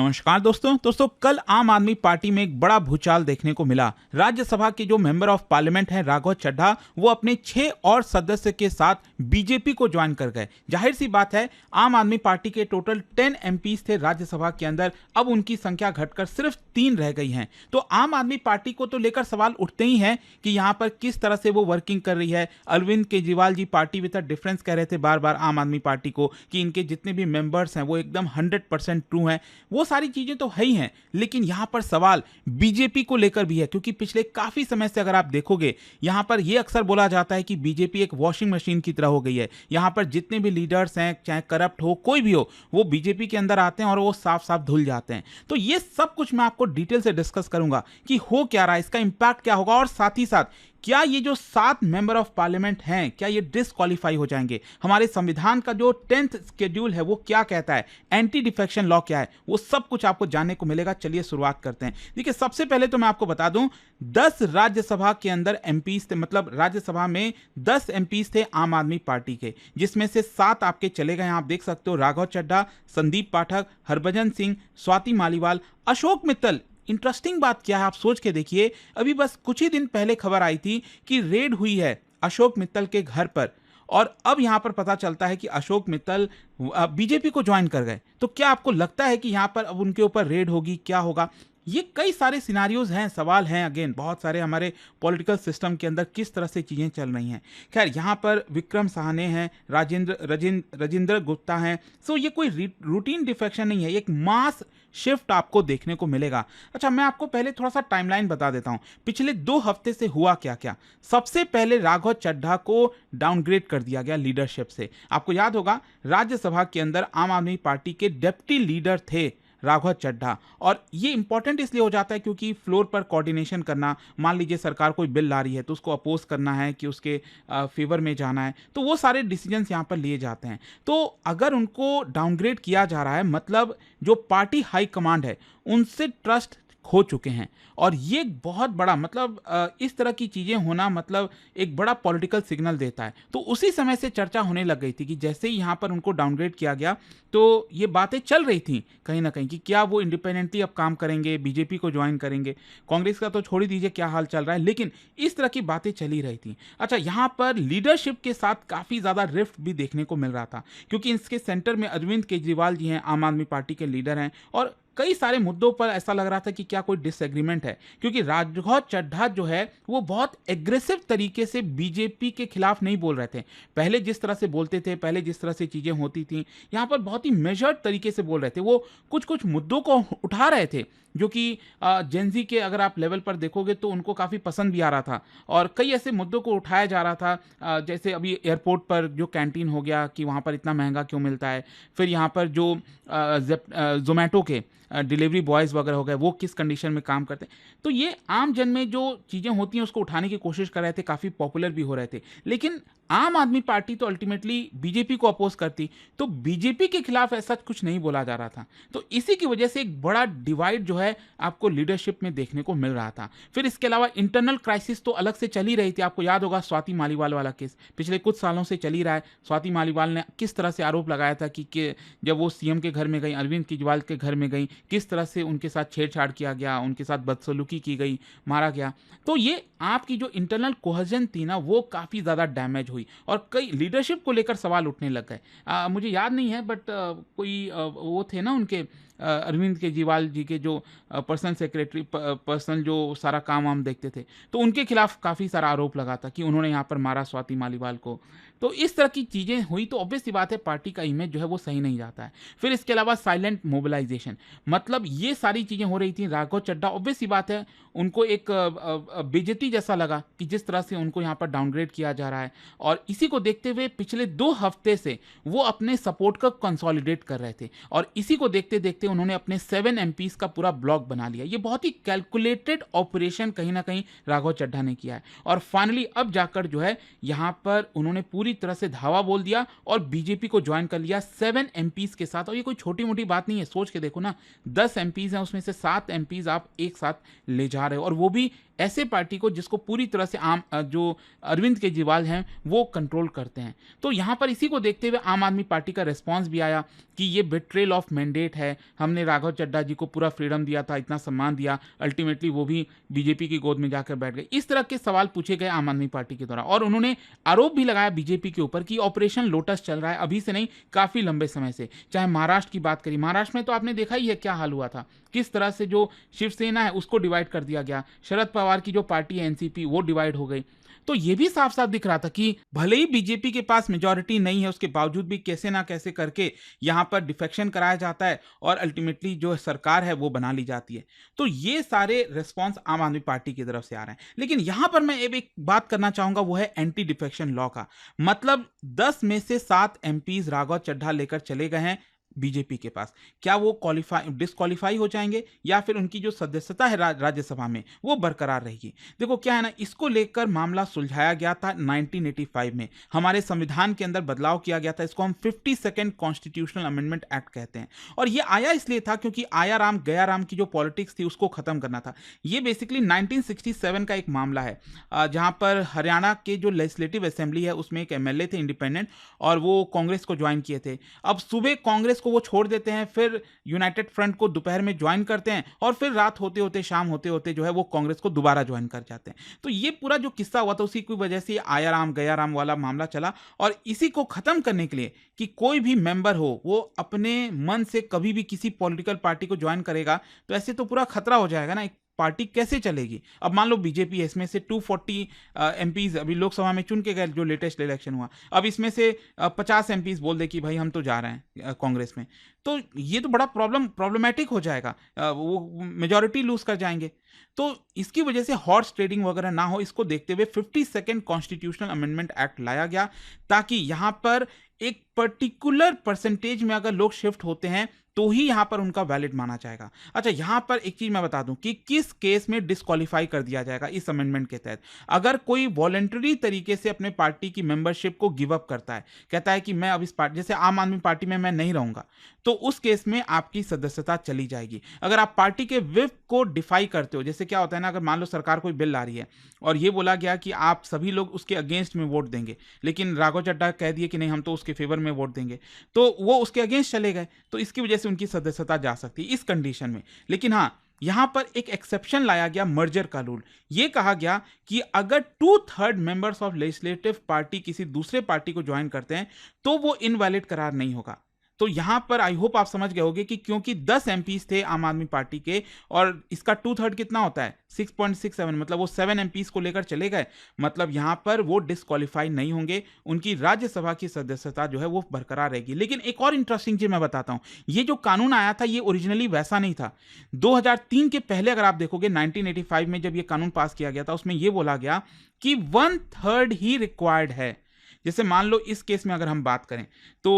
नमस्कार दोस्तों कल आम आदमी पार्टी में एक बड़ा भूचाल देखने को मिला। राज्यसभा के जो मेंबर ऑफ पार्लियामेंट हैं राघव चड्ढा, वो अपने 6 और सदस्य के साथ बीजेपी को ज्वाइन कर गए। जाहिर सी बात है, आम आदमी पार्टी के टोटल 10 एमपीज थे राज्यसभा के अंदर, अब उनकी संख्या घटकर सिर्फ 3 रह गई हैं। तो आम आदमी पार्टी को तो लेकर सवाल उठते ही हैं कि यहाँ पर किस तरह से वो वर्किंग कर रही है। Arvind Kejriwal ji party with a difference कह रहे थे बार बार आम आदमी पार्टी को कि इनके जितने भी मेंबर्स हैं वो एकदम 100% ट्रू हैं। वो सारी चीजें तो है ही हैं, लेकिन यहां पर सवाल बीजेपी को लेकर भी है, क्योंकि पिछले काफी समय से अगर आप देखोगे यहां पर यह अक्सर बोला जाता है कि बीजेपी एक वॉशिंग मशीन की तरह हो गई है। यहां पर जितने भी लीडर्स हैं, चाहे करप्ट हो कोई भी हो, वो बीजेपी के अंदर आते हैं और वो साफ साफ धुल जाते हैं। तो ये सब कुछ मैं आपको डिटेल से डिस्कस करूंगा कि हो क्या रहा है, इसका इंपैक्ट क्या होगा, और साथ ही साथ क्या ये जो 7 मेंबर ऑफ पार्लियामेंट हैं क्या ये डिस्क्वालीफाई हो जाएंगे, हमारे संविधान का जो 10th शेड्यूल है वो क्या कहता है, एंटी डिफेक्शन लॉ क्या है, वो सब कुछ आपको जानने को मिलेगा। चलिए शुरुआत करते हैं। देखिए, सबसे पहले तो मैं आपको बता दूं, 10 राज्यसभा के अंदर एमपीज थे, मतलब राज्यसभा में 10 एमपीज थे आम आदमी पार्टी के, जिसमें से 7 आपके चले गए। आप देख सकते हो राघव चड्ढा, संदीप पाठक, हरभजन सिंह, स्वाति मालीवाल, अशोक मित्तल। इंटरेस्टिंग बात क्या है, आप सोच के देखिए, अभी बस कुछ ही दिन पहले खबर आई थी कि रेड हुई है अशोक मित्तल के घर पर, और अब यहां पर पता चलता है कि अशोक मित्तल बीजेपी को ज्वाइन कर गए। तो क्या आपको लगता है कि यहां पर अब उनके ऊपर रेड होगी, क्या होगा? ये कई सारे सिनारियोज हैं, सवाल हैं, अगेन बहुत सारे हमारे पॉलिटिकल सिस्टम के अंदर किस तरह से चीजें चल रही हैं। खैर, यहाँ पर विक्रम साहने हैं, राजेंद्र गुप्ता हैं। सो ये कोई रूटीन डिफेक्शन नहीं है, एक मास शिफ्ट आपको देखने को मिलेगा। अच्छा, मैं आपको पहले थोड़ा सा टाइमलाइन बता देता हूं, पिछले 2 हफ्ते से हुआ क्या क्या। सबसे पहले राघव चड्ढा को डाउनग्रेड कर दिया गया लीडरशिप से। आपको याद होगा, राज्यसभा के अंदर आम आदमी पार्टी के डिप्टी लीडर थे राघव चड्ढा, और ये इंपॉर्टेंट इसलिए हो जाता है क्योंकि फ्लोर पर कोऑर्डिनेशन करना, मान लीजिए सरकार कोई बिल ला रही है तो उसको अपोज करना है कि उसके फेवर में जाना है, तो वो सारे डिसीजंस यहाँ पर लिए जाते हैं। तो अगर उनको डाउनग्रेड किया जा रहा है, मतलब जो पार्टी हाई कमांड है उनसे ट्रस्ट खो चुके हैं, और ये बहुत बड़ा, मतलब इस तरह की चीजें होना मतलब एक बड़ा पॉलिटिकल सिग्नल देता है। तो उसी समय से चर्चा होने लग गई थी कि जैसे ही यहां पर उनको डाउनग्रेड किया गया तो ये बातें चल रही थी कहीं ना कहीं कि क्या वो इंडिपेंडेंटली अब काम करेंगे, बीजेपी को ज्वाइन करेंगे। कांग्रेस का तो छोड़ ही दीजिए क्या हाल चल रहा है, लेकिन इस तरह की बातें चली रही थी। अच्छा, यहां पर लीडरशिप के साथ काफी ज्यादा रिफ्ट भी देखने को मिल रहा था, क्योंकि इसके सेंटर में अरविंद केजरीवाल जी हैं, आम आदमी पार्टी के लीडर हैं, और कई सारे मुद्दों पर ऐसा लग रहा था कि क्या कोई डिसएग्रीमेंट है, क्योंकि राघव चड्ढा जो है वो बहुत एग्रेसिव तरीके से बीजेपी के खिलाफ नहीं बोल रहे थे। पहले जिस तरह से बोलते थे, पहले जिस तरह से चीजें होती थी, यहां पर बहुत ही मेजर्ड तरीके से बोल रहे थे। वो कुछ कुछ मुद्दों को उठा रहे थे जो कि जेनजी के अगर आप लेवल पर देखोगे तो उनको काफ़ी पसंद भी आ रहा था, और कई ऐसे मुद्दों को उठाया जा रहा था, जैसे अभी एयरपोर्ट पर जो कैंटीन हो गया कि वहाँ पर इतना महंगा क्यों मिलता है, फिर यहाँ पर जो जोमेटो के डिलीवरी बॉयज़ वगैरह हो गए वो किस कंडीशन में काम करते हैं। तो ये आम जन में जो चीज़ें होती हैं उसको उठाने की कोशिश कर रहे थे, काफ़ी पॉपुलर भी हो रहे थे। लेकिन आम आदमी पार्टी तो अल्टीमेटली बीजेपी को अपोज करती, तो बीजेपी के खिलाफ ऐसा कुछ नहीं बोला जा रहा था। तो इसी की वजह से एक बड़ा डिवाइड जो है आपको लीडरशिप में देखने को मिल रहा था। फिर इसके अलावा इंटरनल क्राइसिस तो अलग से चली रही थी। आपको याद होगा स्वाति मालीवाल वाला केस पिछले कुछ सालों से चली रहा है। स्वाति मालीवाल ने किस तरह से आरोप लगाया था कि जब वो सीएम के घर में गई, अरविंद केजरीवाल के घर में गई, किस तरह से उनके साथ छेड़छाड़ किया गया, उनके साथ बदसलूकी की गई, मारा गया। तो ये आपकी जो इंटरनल कोहेजन थी ना, वो काफ़ी ज़्यादा डैमेज हुई, और कई लीडरशिप को लेकर सवाल उठने लग गए। मुझे याद नहीं है, बट कोई वो थे ना उनके अरविंद केजरीवाल जी के जो पर्सनल सेक्रेटरी, पर्सनल जो सारा काम वाम देखते थे, तो उनके खिलाफ काफ़ी सारा आरोप लगा था कि उन्होंने यहाँ पर मारा स्वाति मालीवाल को। तो इस तरह की चीज़ें हुई, तो ऑब्वियस सी बात है पार्टी का इमेज जो है वो सही नहीं जाता है। फिर इसके अलावा साइलेंट मोबिलाइजेशन, मतलब ये सारी चीज़ें हो रही थी। राघव चड्ढा ऑब्वियस सी बात है उनको एक बेइज्जती जैसा लगा कि जिस तरह से उनको यहाँ पर डाउनग्रेड किया जा रहा है, और इसी को देखते हुए पिछले 2 हफ्ते से वो अपने सपोर्ट को कंसोलिडेट कर रहे थे, और इसी को देखते देखते उन्होंने अपने 7 एमपीज का पूरा ब्लॉक बना लिया। ये बहुत ही कैलकुलेटेड ऑपरेशन कहीं ना कहीं राघव चड्ढा ने किया है, और फाइनली अब जाकर जो है यहाँ पर उन्होंने पूरी तरह से धावा बोल दिया और बीजेपी को ज्वाइन कर लिया 7 एमपीज के साथ। और ये कोई छोटी मोटी बात नहीं है, सोच के देखो ना, 10 एमपीज हैं, उसमें से 7 एमपीज आप एक साथ ले जा रहे हो, और वो भी ऐसे पार्टी को जिसको पूरी तरह से जो अरविंद केजरीवाल हैं वो कंट्रोल करते हैं। तो यहाँ पर इसी को देखते हुए आम आदमी पार्टी का रिस्पांस भी आया कि ये बिट्रेल ऑफ मैंडेट है, हमने राघव चड्ढा जी को पूरा फ्रीडम दिया था, इतना सम्मान दिया, अल्टीमेटली वो भी बीजेपी की गोद में जाकर बैठ गए। इस तरह के सवाल पूछे गए आम आदमी पार्टी के द्वारा, और उन्होंने आरोप भी लगाया बीजेपी के ऊपर कि ऑपरेशन लोटस चल रहा है अभी से नहीं, काफी लंबे समय से। चाहे महाराष्ट्र की बात करी, महाराष्ट्र में तो आपने देखा ही है क्या हाल हुआ था, किस तरह से जो शिवसेना है उसको डिवाइड कर दिया गया, शरद पवार की जो पार्टी है एनसीपी वो डिवाइड हो गई। तो ये भी साफ साफ दिख रहा था कि भले ही बीजेपी के पास मेजॉरिटी नहीं है, उसके बावजूद भी कैसे ना कैसे करके यहां पर डिफेक्शन कराया जाता है और अल्टीमेटली जो सरकार है वो बना ली जाती है। तो ये सारे रिस्पॉन्स आम आदमी पार्टी की तरफ से आ रहे हैं। लेकिन यहां पर मैं एक बात करना चाहूंगा, वो है एंटी डिफेक्शन लॉ का। मतलब 10 में से 7 एमपीज राघव चड्ढा लेकर चले गए हैं बीजेपी के पास। क्या वो डिस्क्वालीफाई हो जाएंगे या फिर उनकी जो सदस्यता है राज्यसभा में वो बरकरार रहेगी? देखो क्या है ना, इसको लेकर मामला सुलझाया गया था 1985 में। हमारे संविधान के अंदर बदलाव किया गया था, इसको हम 52nd कॉन्स्टिट्यूशनल अमेंडमेंट एक्ट कहते हैं। और ये आया इसलिए था क्योंकि आया राम गया राम की जो पॉलिटिक्स थी उसको खत्म करना था। ये बेसिकली 1967 का एक मामला है, जहां पर हरियाणा के जो लेजिस्लेटिव असेंबली है उसमें एक एमएलए थे इंडिपेंडेंट, और वो कांग्रेस को ज्वाइन किए थे। अब सुबह कांग्रेस को वो छोड़ देते हैं, फिर यूनाइटेड फ्रंट को दोपहर में ज्वाइन करते हैं, और फिर रात होते होते शाम होते होते जो है वो कांग्रेस को दोबारा ज्वाइन कर जाते हैं। तो ये पूरा जो किस्सा हुआ था उसी की वजह से आया राम गया राम वाला मामला चला। और इसी को खत्म करने के लिए कि कोई भी मेंबर हो वो अपने मन से कभी भी किसी पॉलिटिकल पार्टी को ज्वाइन करेगा, तो ऐसे तो पूरा खतरा हो जाएगा ना, पार्टी कैसे चलेगी? अब मान लो बीजेपी है, इसमें से 240 एमपीज अभी लोकसभा में चुन के गए, जो लेटेस्ट इलेक्शन हुआ। अब इसमें से 50 एमपीज बोल दे कि भाई हम तो जा रहे हैं कांग्रेस में, तो ये तो बड़ा प्रॉब्लमेटिक हो जाएगा, वो मेजॉरिटी लूज कर जाएंगे। तो इसकी वजह से हॉर्स ट्रेडिंग वगैरह ना हो, इसको देखते हुए 52nd कॉन्स्टिट्यूशनल अमेंडमेंट एक्ट लाया गया, ताकि यहां पर एक पर्टिकुलर परसेंटेज में अगर लोग शिफ्ट होते हैं तो ही यहां पर उनका वैलिड माना जाएगा। अच्छा, यहां पर एक चीज मैं बता दूं कि किस केस में डिस्क्वालीफाई कर दिया जाएगा इस अमेंडमेंट के तहत। अगर कोई वॉलंटरी तरीके से अपने पार्टी की मेंबरशिप को गिव अप करता है, कहता है कि मैं अब इस पार्टी, जैसे आम आदमी पार्टी में मैं नहीं रहूंगा, तो उस केस में आपकी सदस्यता चली जाएगी। अगर आप पार्टी के विप को डिफाई करते हो, जैसे क्या होता है ना, अगर मान लो सरकार कोई बिल ला रही है और ये बोला गया कि आप सभी लोग उसके अगेंस्ट में वोट देंगे, लेकिन राघव चड्ढा कह दिए कि नहीं हम तो उसके फेवर में वोट देंगे, तो वो उसके अगेंस्ट चले गए, तो इसकी वजह से उनकी सदस्यता जा सकती है इस कंडीशन में। लेकिन हाँ, यहां पर एक एक्सेप्शन लाया गया, मर्जर का रूल। यह कहा गया कि अगर 2/3 मेंबर्स ऑफ लेजिस्लेटिव पार्टी किसी दूसरे पार्टी को ज्वाइन करते हैं तो वो इनवैलिड करार नहीं होगा। तो यहां पर आई होप आप समझ गए होंगे कि क्योंकि 10 एमपीज थे आम आदमी पार्टी के, और इसका 2/3 कितना होता है 6.67, मतलब वो 7 एमपीज को लेकर चले गए, मतलब यहां पर वो डिस्क्वालीफाई नहीं होंगे, उनकी राज्यसभा की सदस्यता जो है वो बरकरार रहेगी। लेकिन एक और इंटरेस्टिंग चीज मैं बताता हूं, ये जो कानून आया था ये ओरिजिनली वैसा नहीं था। 2003 के पहले अगर आप देखोगे, 1985 में जब ये कानून पास किया गया था, उसमें ये बोला गया कि 1/3 ही रिक्वायर्ड है। जैसे मान लो इस केस में अगर हम बात करें तो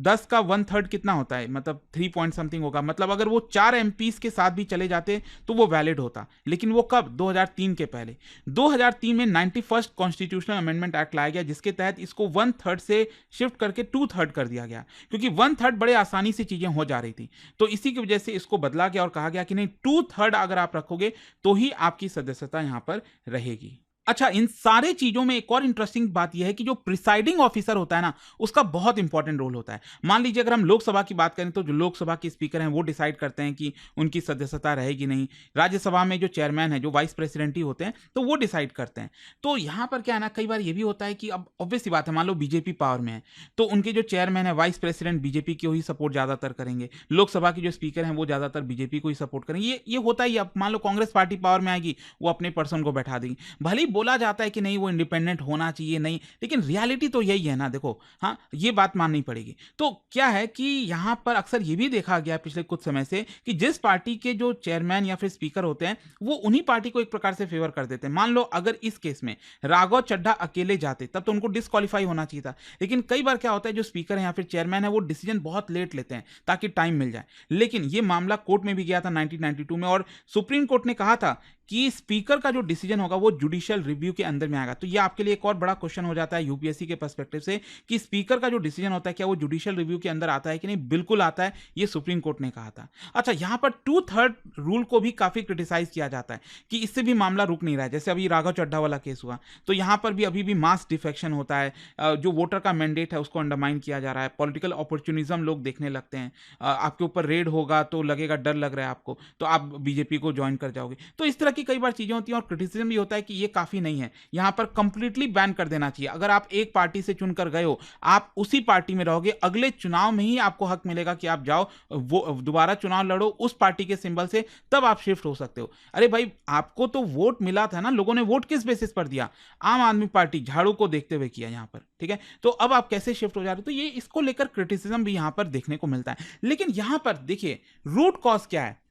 10 का 1/3 कितना होता है, मतलब 3 पॉइंट समथिंग होगा, मतलब अगर वो 4 एमपीज के साथ भी चले जाते तो वो वैलिड होता। लेकिन वो कब? 2003 के पहले। 2003 में 91st कॉन्स्टिट्यूशनल अमेंडमेंट एक्ट लाया गया, जिसके तहत इसको 1/3 से शिफ्ट करके 2/3 कर दिया गया, क्योंकि 1/3 बड़े आसानी से चीजें हो जा रही थी। तो इसी की वजह से इसको बदला गया और कहा गया कि नहीं, 2/3 अगर आप रखोगे तो ही आपकी सदस्यता यहां पर रहेगी। अच्छा, इन सारे चीजों में एक और इंटरेस्टिंग बात यह है कि जो प्रिसाइडिंग ऑफिसर होता है ना, उसका बहुत इंपॉर्टेंट रोल होता है। मान लीजिए अगर हम लोकसभा की बात करें तो जो लोकसभा के स्पीकर हैं वो डिसाइड करते हैं कि उनकी सदस्यता रहेगी नहीं। राज्यसभा में जो चेयरमैन है, जो वाइस प्रेसिडेंट ही होते हैं, तो वो डिसाइड करते हैं। तो यहां पर क्या है ना, कई बार ये भी होता है कि अब ऑब्वियस सी बात है, मान लो बीजेपी पावर में है तो उनके जो चेयरमैन है, वाइस प्रेसिडेंट बीजेपी को ही सपोर्ट ज्यादातर करेंगे, लोकसभा के जो स्पीकर हैं वो ज्यादातर बीजेपी को ही सपोर्ट करेंगे। ये होता ही। अब मान लो कांग्रेस पार्टी पावर में आएगी, वो अपने पर्सन को बैठा देगी। भले ही बोला जाता है कि नहीं वो इंडिपेंडेंट होना चाहिए, नहीं, लेकिन रियलिटी तो यही है ना। देखो, हाँ, ये बात माननी पड़ेगी। तो क्या है कि यहां पर अक्सर ये भी देखा गया पिछले कुछ समय से कि जिस पार्टी के जो चेयरमैन या फिर स्पीकर होते हैं वो उन्हीं पार्टी को एक प्रकार से फेवर कर देते हैं। मान लो अगर इस केस में राघव चड्ढा अकेले जाते तब तो उनको डिस्क्वालीफाई होना चाहिए था, लेकिन कई बार क्या होता है, जो स्पीकर है या फिर चेयरमैन है वो डिसीजन बहुत लेट लेते हैं ताकि टाइम मिल जाए। लेकिन ये मामला कोर्ट में भी गया था 1992 में, और सुप्रीम कोर्ट ने कहा था कि स्पीकर का जो डिसीजन होगा वो जुडिशियल रिव्यू के अंदर में आएगा। तो ये आपके लिए एक और बड़ा क्वेश्चन हो जाता है यूपीएससी के पर्सपेक्टिव से कि स्पीकर का जो डिसीजन होता है क्या वो जुडिशियल रिव्यू के अंदर आता है कि नहीं। बिल्कुल आता है, ये सुप्रीम कोर्ट ने कहा था। अच्छा, यहां पर 2/3 रूल को भी काफी क्रिटिसाइज किया जाता है कि इससे भी मामला रुक नहीं रहा है। जैसे अभी राघव चड्ढा वाला केस हुआ, तो यहां पर भी अभी भी मास डिफेक्शन होता है, जो वोटर का मैंडेट है उसको अंडरमाइन किया जा रहा है, पॉलिटिकल अपॉर्चुनिज्म लोग देखने लगते हैं, आपके ऊपर रेड होगा तो लगेगा, डर लग रहा है आपको, तो आप बीजेपी को ज्वाइन कर जाओगे। तो इस तरह की कई बार चीजें होती हैं और क्रिटिसिज्म भी होता है कि ये काफी नहीं है, यहां पर कंप्लीटली बैन कर देना चाहिए। अगर आप एक पार्टी से चुनकर गए हो, आप उसी पार्टी में रहोगे, अगले चुनाव में ही आपको हक मिलेगा कि आप जाओ वो दोबारा चुनाव लड़ो उस पार्टी के सिंबल से, तब आप शिफ्ट हो सकते हो। अरे भाई, आपको तो वोट मिला था ना, लोगों ने वोट किस बेसिस पर दिया? आम आदमी पार्टी, झाड़ू को देखते हुए किया यहां पर, ठीक है। तो अब आप कैसे शिफ्ट हो जा रहे हो? तो ये इसको लेकर क्रिटिसिज्म भी यहां पर देखने को मिलता है। लेकिन यहां पर देखिए रूट कॉज क्या है,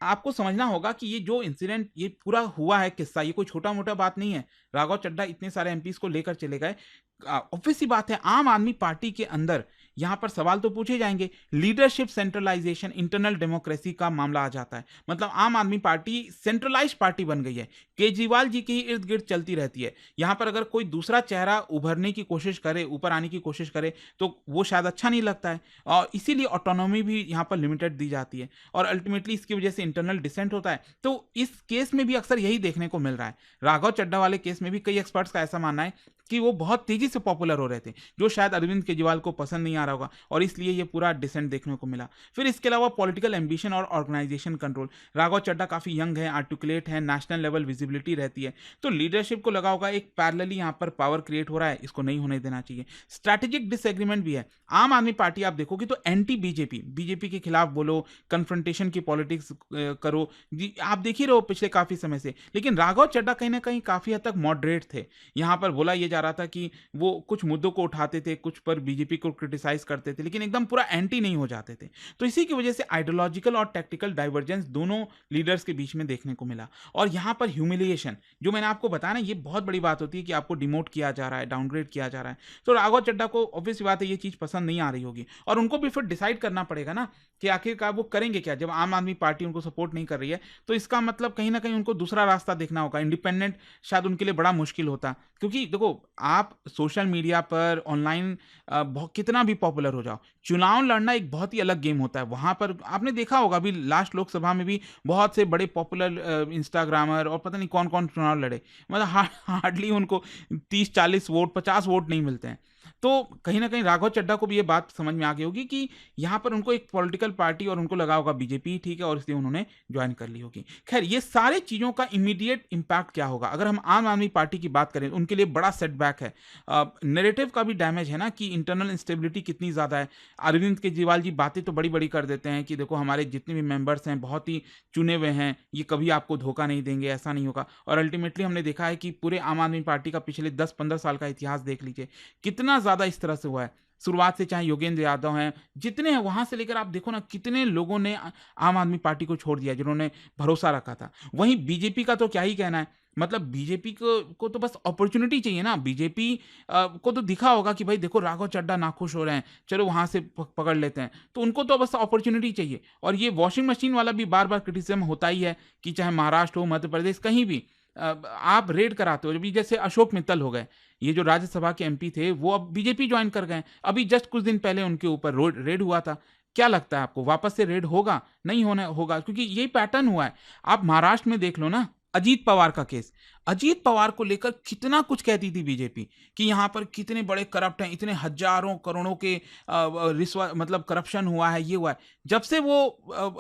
आपको समझना होगा कि ये जो इंसिडेंट ये पूरा हुआ है किस्सा, ये कोई छोटा मोटा बात नहीं है। राघव चड्ढा इतने सारे एमपीस को लेकर चले गए, ऑब्वियस सी बात है आम आदमी पार्टी के अंदर यहां पर सवाल तो पूछे जाएंगे। लीडरशिप सेंट्रलाइजेशन, इंटरनल डेमोक्रेसी का मामला आ जाता है। मतलब आम आदमी पार्टी सेंट्रलाइज्ड पार्टी बन गई है, केजरीवाल जी के ही इर्द गिर्द चलती रहती है। यहां पर अगर कोई दूसरा चेहरा उभरने की कोशिश करे, ऊपर आने की कोशिश करे, तो वो शायद अच्छा नहीं लगता है, और इसीलिए ऑटोनॉमी भी यहां पर लिमिटेड दी जाती है, और अल्टीमेटली इसकी वजह से इंटरनल डिसेंट होता है। तो इस केस में भी अक्सर यही देखने को मिल रहा है। राघव चड्ढा वाले केस में भी कई एक्सपर्ट्स का ऐसा मानना है कि वो बहुत तेजी से पॉपुलर हो रहे थे, जो शायद अरविंद केजरीवाल को पसंद नहीं आ रहा होगा, और इसलिए ये पूरा डिसेंट देखने को मिला। फिर इसके अलावा पॉलिटिकल एम्बिशन और ऑर्गेनाइजेशन कंट्रोल, राघव चड्ढा काफी यंग है, आर्टिकुलेट है, नेशनल लेवल विजिबिलिटी रहती है, तो लीडरशिप को लगा होगा एक पैरेलली यहाँ पर पावर क्रिएट हो रहा है, इसको नहीं होने देना चाहिए। स्ट्रैटेजिक डिसएग्रीमेंट भी है। आम आदमी पार्टी आप देखोगे तो एंटी बीजेपी, बीजेपी के खिलाफ बोलो, कन्फ्रंटेशन की पॉलिटिक्स करो, आप देख ही रहो पिछले काफी समय से। लेकिन राघव चड्ढा कहीं ना कहीं काफी हद तक मॉडरेट थे। यहां पर बोला यह जा रहा था कि वो कुछ मुद्दों को उठाते थे, कुछ पर बीजेपी को क्रिटिसाइज करते थे, लेकिन एकदम पूरा एंटी नहीं हो जाते थे। तो इसी की वजह से आइडियोलॉजिकल और टैक्टिकल डाइवर्जेंस दोनों लीडर्स के बीच में देखने को मिला। और यहां पर ह्यूमिलिएशन, जो मैंने आपको बताया ना, ये बहुत बड़ी बात होती है कि आपको डिमोट किया जा रहा है, डाउनग्रेड किया जा रहा है। तो राघव चड्ढा को ऑब्वियस बात है ये चीज पसंद नहीं आ रही होगी, और उनको भी फिर डिसाइड करना पड़ेगा ना कि आखिरकार वो करेंगे क्या। जब आम आदमी पार्टी उनको सपोर्ट नहीं कर रही है, तो इसका मतलब कहीं ना कहीं उनको दूसरा रास्ता देखना होगा। इंडिपेंडेंट शायद उनके लिए बड़ा मुश्किल होता, क्योंकि देखो आप सोशल मीडिया पर, ऑनलाइन कितना भी पॉपुलर हो जाओ, चुनाव लड़ना एक बहुत ही अलग गेम होता है। वहां पर आपने देखा होगा अभी लास्ट लोकसभा में भी बहुत से बड़े पॉपुलर इंस्टाग्रामर और पता नहीं कौन कौन चुनाव लड़े, मतलब हार्डली उनको 30-40 वोट, 50 वोट नहीं मिलते हैं। तो कहीं ना कहीं राघव चड्ढा को भी ये बात समझ में आ गई होगी कि यहाँ पर उनको एक पॉलिटिकल पार्टी, और उनको लगा होगा बीजेपी ठीक है, और इसलिए उन्होंने ज्वाइन कर ली होगी। खैर, ये सारे चीज़ों का इमीडिएट इंपैक्ट क्या होगा अगर हम आम आदमी पार्टी की बात करें, उनके लिए बड़ा सेटबैक है। नैरेटिव का भी डैमेज है ना, कि इंटरनल इंस्टेबिलिटी कितनी ज़्यादा है। अरविंद केजरीवाल जी बातें तो बड़ी बड़ी कर देते हैं कि देखो हमारे जितने भी मेंबर्स हैं बहुत ही चुने हुए हैं, ये कभी आपको धोखा नहीं देंगे, ऐसा नहीं होगा। और अल्टीमेटली हमने देखा है कि पूरे आम आदमी पार्टी का पिछले 10-15 साल का इतिहास देख लीजिए, कितना ज़्यादा इस तरह से हुआ है। शुरुआत से चाहे योगेंद्र यादव हैं, जितने हैं, वहां से लेकर आप देखो ना कितने लोगों ने आम आदमी पार्टी को छोड़ दिया जिन्होंने भरोसा रखा था। वहीं बीजेपी का तो क्या ही कहना है, मतलब बीजेपी को तो बस अपॉर्चुनिटी चाहिए ना। बीजेपी को तो दिखा होगा कि भाई देखो राघव चड्ढा नाखुश हो रहे हैं, चलो वहां से पकड़ लेते हैं, तो उनको तो बस अपॉर्चुनिटी चाहिए। और ये वॉशिंग मशीन वाला भी बार बार क्रिटिसिज्म होता ही है कि चाहे महाराष्ट्र हो, मध्य प्रदेश, कहीं भी आप रेड कराते हो। अभी जैसे अशोक मित्तल हो गए, ये जो राज्यसभा के एमपी थे, वो अब बीजेपी ज्वाइन कर गए। अभी जस्ट कुछ दिन पहले उनके ऊपर रेड हुआ था। क्या लगता है आपको, वापस से रेड होगा? नहीं होने होगा, क्योंकि यही पैटर्न हुआ है। आप महाराष्ट्र में देख लो ना, अजीत पवार का केस, अजीत पवार को लेकर कितना कुछ कहती थी बीजेपी कि यहां पर कितने बड़े करप्ट हैं, इतने हजारों करोड़ों के रिश्वत, मतलब करप्शन हुआ है, ये हुआ है। जब से वो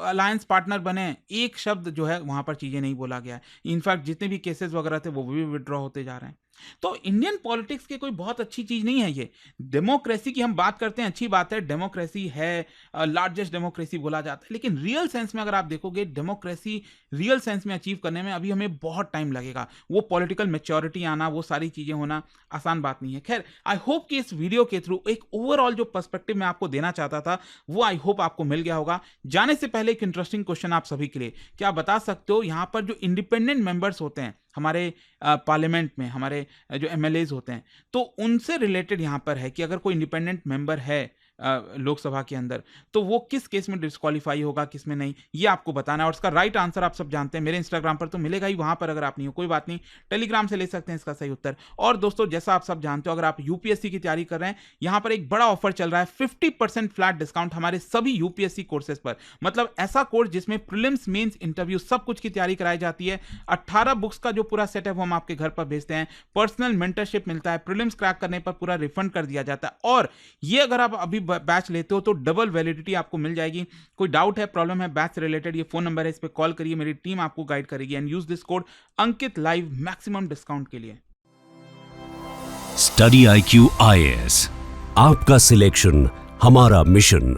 अलायंस पार्टनर बने, एक शब्द जो है वहां पर चीजें नहीं बोला गया है। इनफैक्ट जितने भी केसेस वगैरह थे वो भी विड्रॉ होते जा रहे हैं। तो इंडियन पॉलिटिक्स की कोई बहुत अच्छी चीज नहीं है ये। डेमोक्रेसी की हम बात करते हैं, अच्छी बात है, डेमोक्रेसी है, लार्जेस्ट डेमोक्रेसी बोला जाता है, लेकिन रियल सेंस में अगर आप देखोगे, डेमोक्रेसी रियल सेंस में अचीव करने में अभी हमें बहुत टाइम लगेगा। वो पॉलिटिकल मैच्योरिटी आना, वो सारी चीजें होना आसान बात नहीं है। खैर, आई होप कि इस वीडियो के थ्रू एक ओवरऑल जो पर्सपेक्टिव मैं आपको देना चाहता था वो आई होप आपको मिल गया होगा। जाने से पहले एक इंटरेस्टिंग क्वेश्चन आप सभी के लिए, क्या आप बता सकते हो यहां पर जो इंडिपेंडेंट मेंबर्स होते हैं हमारे पार्लियामेंट में, हमारे जो एमएलएज होते हैं, तो उनसे रिलेटेड यहां पर है कि अगर कोई इंडिपेंडेंट मेंबर है लोकसभा के अंदर, तो वो किस केस में डिस्क्वालीफाई होगा, किस में नहीं, ये आपको बताना है। और इसका राइट आंसर आप सब जानते हैं, मेरे इंस्टाग्राम पर तो मिलेगा ही, वहां पर अगर आप नहीं हो कोई बात नहीं, टेलीग्राम से ले सकते हैं इसका सही उत्तर। और दोस्तों जैसा आप सब जानते हो, अगर आप यूपीएससी की तैयारी कर रहे हैं, यहां पर एक बड़ा ऑफर चल रहा है, 50% फ्लैट डिस्काउंट हमारे सभी यूपीएससी कोर्सेज पर। मतलब ऐसा कोर्स जिसमें प्रीलिम्स, मेंस, इंटरव्यू सब कुछ की तैयारी कराई जाती है। 18 बुक्स का जो पूरा सेट है वो हम आपके घर पर भेजते हैं, पर्सनल मेंटरशिप मिलता है, प्रीलिम्स क्रैक करने पर पूरा रिफंड कर दिया जाता है। और ये अगर आप अभी बैच लेते हो तो डबल वैलिडिटी आपको मिल जाएगी। कोई डाउट है, प्रॉब्लम है बैच से रिलेटेड, ये फोन नंबर है, इस पर कॉल करिए, मेरी टीम आपको गाइड करेगी। And use this code Ankit live maximum discount के लिए। स्टडी IQ IAS, आपका सिलेक्शन हमारा मिशन।